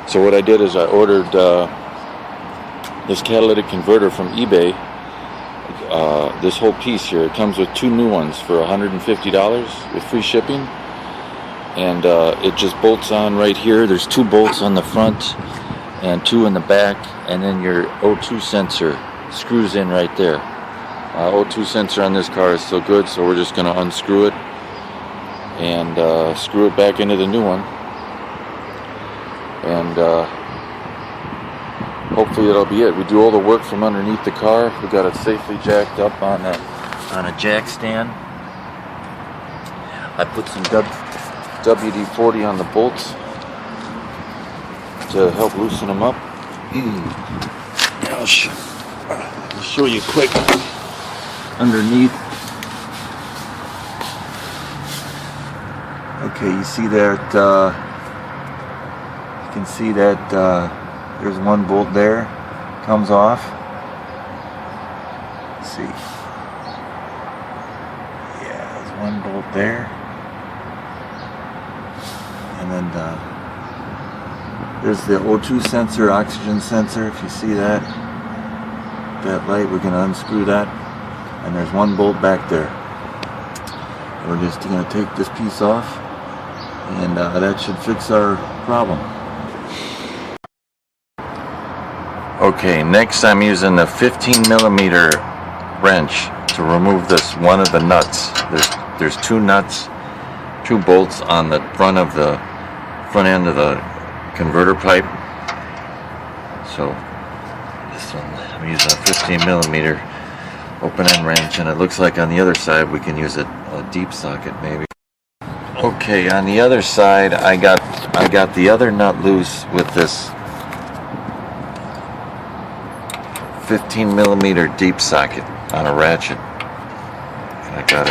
So what I did is I ordered this catalytic converter from eBay. This whole piece here, it comes with 2 new ones for $150 with free shipping, and it just bolts on right here. There's 2 bolts on the front and 2 in the back, and then your O2 sensor screws in right there. O2 sensor on this car is still good, so we're just going to unscrew it and screw it back into the new one, and hopefully that'll be it. We do all the work from underneath the car. We got it safely jacked up on a jack stand. I put some WD-40 on the bolts to help loosen them up. I'll show you quick underneath. Okay, you see that? You can see that. There's one bolt there, comes off. Let's see. Yeah, there's one bolt there. And then there's the O2 sensor, oxygen sensor, if you see that. That light, we're going to unscrew that. And there's one bolt back there. We're just going to take this piece off, and that should fix our problem. Okay, next I'm using a 15mm wrench to remove this one of the nuts. There's 2 nuts, 2 bolts on the front end of the converter pipe. So this one, I'm using a 15mm open end wrench, and it looks like on the other side we can use a deep socket maybe. Okay, on the other side I got the other nut loose with this 15mm deep socket on a ratchet, and I got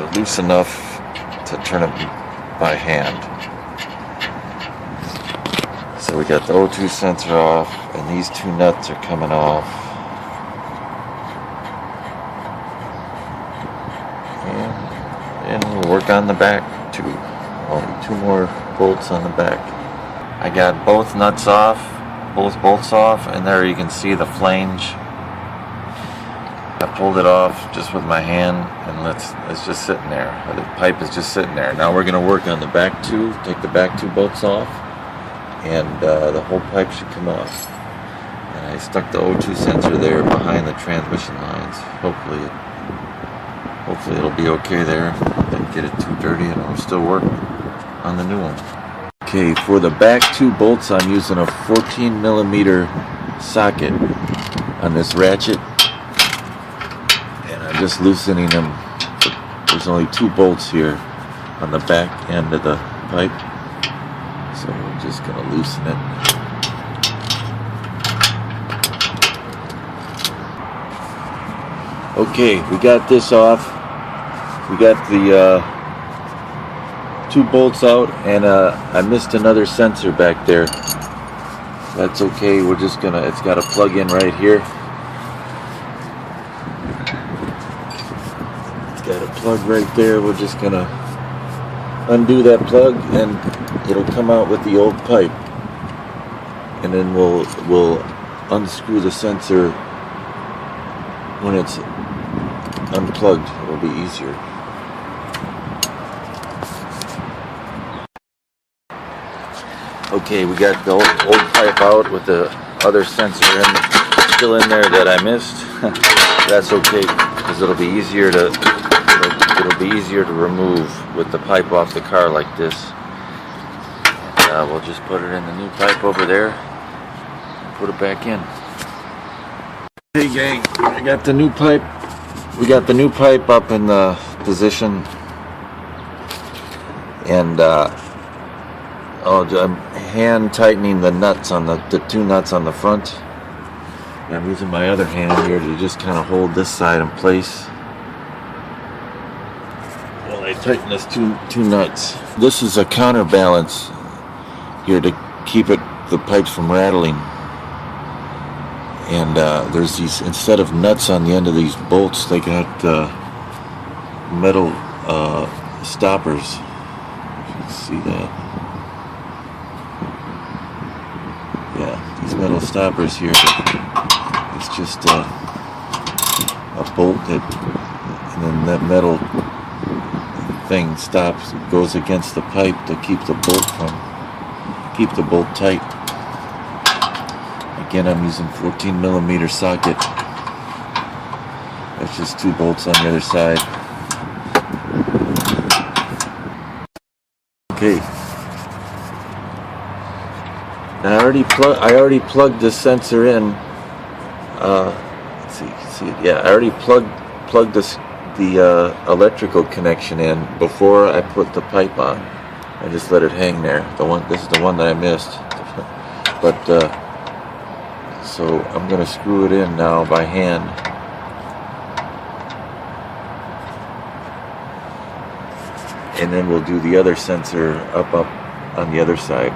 it loose enough to turn it by hand. So we got the O2 sensor off, and these 2 nuts are coming off, and we'll work on the back too. Only 2 more bolts on the back. I got both nuts off, both bolts off, and there you can see the flange. I pulled it off just with my hand, and it's just sitting there. The pipe is just sitting there. Now we're going to work on the back 2, take the back 2 bolts off, and the whole pipe should come off. And I stuck the O2 sensor there behind the transmission lines. Hopefully it'll be okay there. Didn't get it too dirty, and it'll still work on the new one. Okay, for the back 2 bolts, I'm using a 14mm socket on this ratchet, and I'm just loosening them. There's only 2 bolts here on the back end of the pipe, so I'm just going to loosen it. Okay, we got this off. We got the 2 bolts out, and I missed another sensor back there. That's okay, we're just gonna, it's got a plug in right here. It's got a plug right there. We're just gonna undo that plug, and it'll come out with the old pipe. And then we'll unscrew the sensor when it's unplugged. It'll be easier. Okay, we got the old pipe out with the other sensor still in there that I missed. That's okay, because it'll be easier to remove with the pipe off the car like this. And, we'll just put it in the new pipe over there and put it back in. Hey gang, I got the new pipe. We got the new pipe up in the position, and I'm hand tightening the nuts on the 2 nuts on the front. And I'm using my other hand here to just kind of hold this side in place while I tighten this two nuts. This is a counterbalance here to keep the pipes from rattling. And there's these, instead of nuts on the end of these bolts, they got metal stoppers. If you can see that. metal stoppers here. It's just a bolt that, and then that metal thing stops, goes against the pipe to keep the bolt tight. Again, I'm using 14 millimeter socket. That's just 2 bolts on the other side. Okay. I already plugged this sensor in. Let's see, you can see it. Yeah, I already plugged the electrical connection in before I put the pipe on. I just let it hang there. This is the one that I missed. But so I'm gonna screw it in now by hand. And then we'll do the other sensor up on the other side.